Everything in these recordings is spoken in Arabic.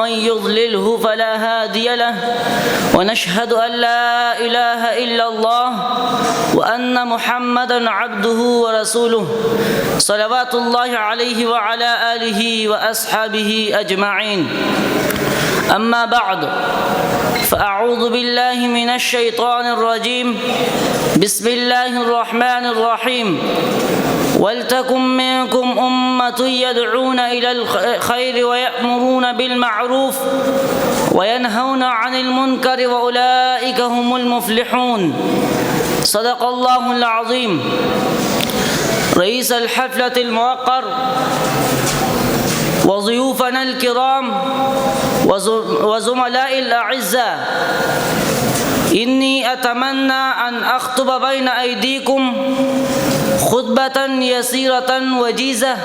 ومن يضلله فلا هادي له، ونشهد أن لا إله إلا الله وأن محمدًا عبده ورسوله صلوات الله عليه وعلى آله وأصحابه أجمعين. أما بعد، فأعوذ بالله من الشيطان الرجيم. بسم الله الرحمن الرحيم. ولتكن منكم أمة يدعون إلى الخير ويأمرون بالمعروف وينهون عن المنكر وأولئك هم المفلحون. صدق الله العظيم. رئيس الحفلة الموقر وضيوفنا الكرام وزملائي الأعزاء، إني أتمنى أن أخطب بين أيديكم خطبة يسيرة وجيزة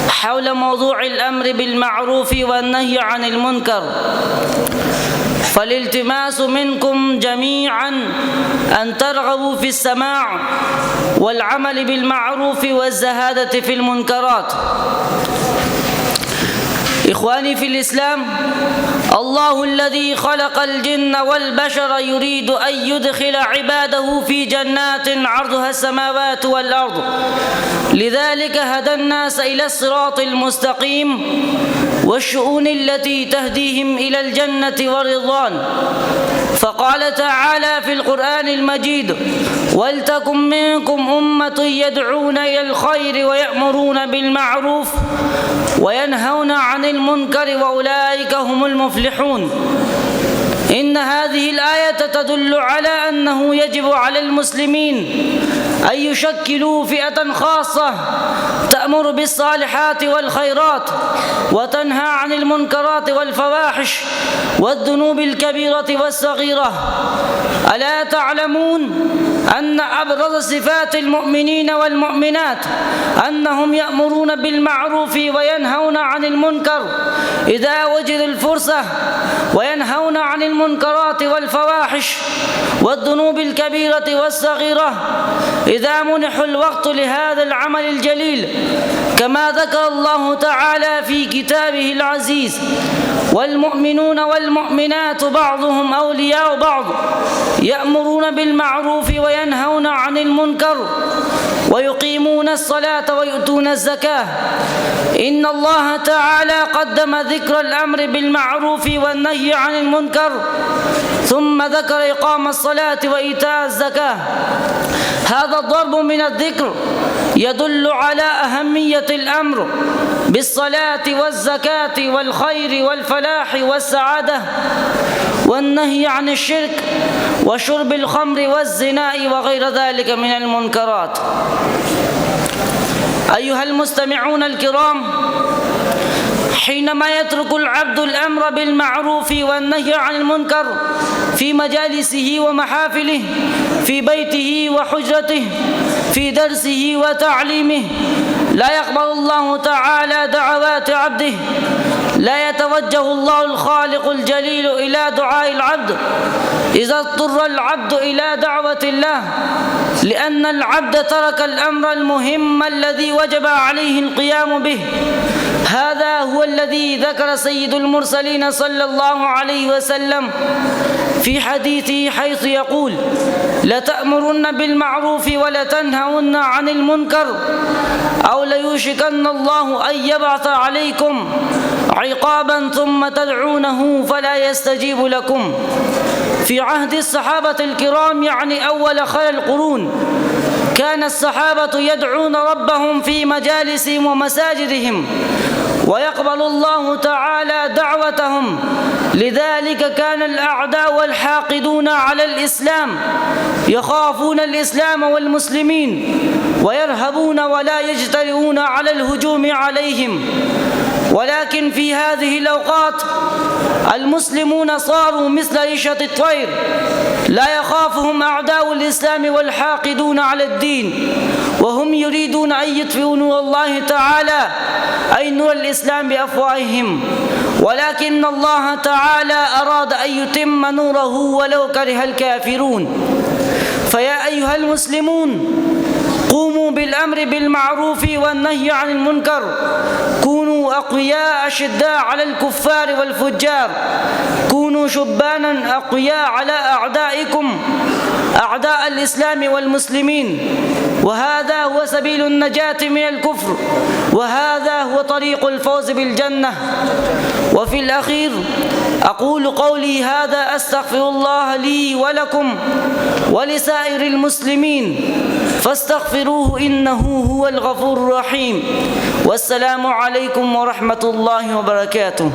حول موضوع الأمر بالمعروف والنهي عن المنكر، فالالتماس منكم جميعا أن ترغبوا في السماع والعمل بالمعروف والزهادة في المنكرات. إخواني في الإسلام، الله الذي خلق الجن والبشر يريد أن يدخل عباده في جنات عرضها السماوات والأرض، لذلك هدى الناس إلى الصراط المستقيم والشؤون التي تهديهم إلى الجنة والرضوان. فقال تعالى في القرآن المجيد: ولتكن منكم أمة يدعون إلى الخير ويأمرون بالمعروف وينهون عن المنكر وأولئك هم المفلحون. إن هذه الآية تدل على أنه يجب على المسلمين أن يشكلوا فئة خاصة تأمر بالصالحات والخيرات وتنهى عن المنكرات والفواحش والذنوب الكبيرة والصغيرة. ألا تعلمون أن أبرز صفات المؤمنين والمؤمنات أنهم يأمرون بالمعروف وينهون عن المنكر إذا وجدوا الفرصة، وينهون عن المنكرات والفواحش والذنوب الكبيرة والصغيرة إذا منحوا الوقت لهذا العمل الجليل، كما ذكر الله تعالى في كتابه العزيز: والمؤمنون والمؤمنات بعضهم أولياء بعض يأمرون بالمعروف وينهون عن المنكر ويقيمون الصلاة ويؤتون الزكاة. إن الله تعالى قدم ذكر الأمر بالمعروف والنهي عن المنكر، ثم ذكر إقام الصلاة وإيتاء الزكاة. هذا الضرب من الذكر يدل على أهمية الأمر بالصلاة والزكاة والخير والفلاح والسعادة، والنهي عن الشرك وشرب الخمر والزنا وغير ذلك من المنكرات. أيها المستمعون الكرام، حينما يترك العبد الأمر بالمعروف والنهي عن المنكر في مجالسه ومحافله، في بيته وحجرته، في درسه وتعليمه، لا يقبل الله تعالى دعوات عبده، لا يتوجه الله الخالق الجليل إلى دعاء العبد إذا اضطر العبد إلى دعوة الله، لأن العبد ترك الأمر المهم الذي وجب عليه القيام به. هذا هو الذي ذكر سيد المرسلين صلى الله عليه وسلم في حديثه حيث يقول: لتأمرن بالمعروف ولتنهون عن المنكر، أو ليوشكن الله أن يبعث عليكم عقابا ثم تدعونه فلا يستجيب لكم. في عهد الصحابة الكرام، يعني أول خير القرون، كان الصحابة يدعون ربهم في مجالسهم ومساجدهم ويقبل الله تعالى دعوتهم. لذلك كان الأعداء والحاقدون على الإسلام يخافون الإسلام والمسلمين ويرهبون ولا يجترئون على الهجوم عليهم. ولكن في هذه الأوقات المسلمون صاروا مثل ريشة الطير، لا يخافهم أعداء الإسلام والحاقدون على الدين، وهم يريدون أن يطفئوا نور الله تعالى، أي نور الإسلام، بأفواههم. ولكن الله تعالى أراد أن يتم نوره ولو كره الكافرون. فيا أيها المسلمون، قوموا بالأمر بالمعروف والنهي عن المنكر، كونوا أقوياء أشداء على الكفار والفجار، كونوا شبانا أقوياء على أعدائكم أعداء الإسلام والمسلمين، وهذا هو سبيل النجاة من الكفر، وهذا هو طريق الفوز بالجنة. وفي الأخير أقول قولي هذا، أستغفر الله لي ولكم ولسائر المسلمين فاستغفروه إنه هو الغفور الرحيم. والسلام عليكم ورحمة الله وبركاته.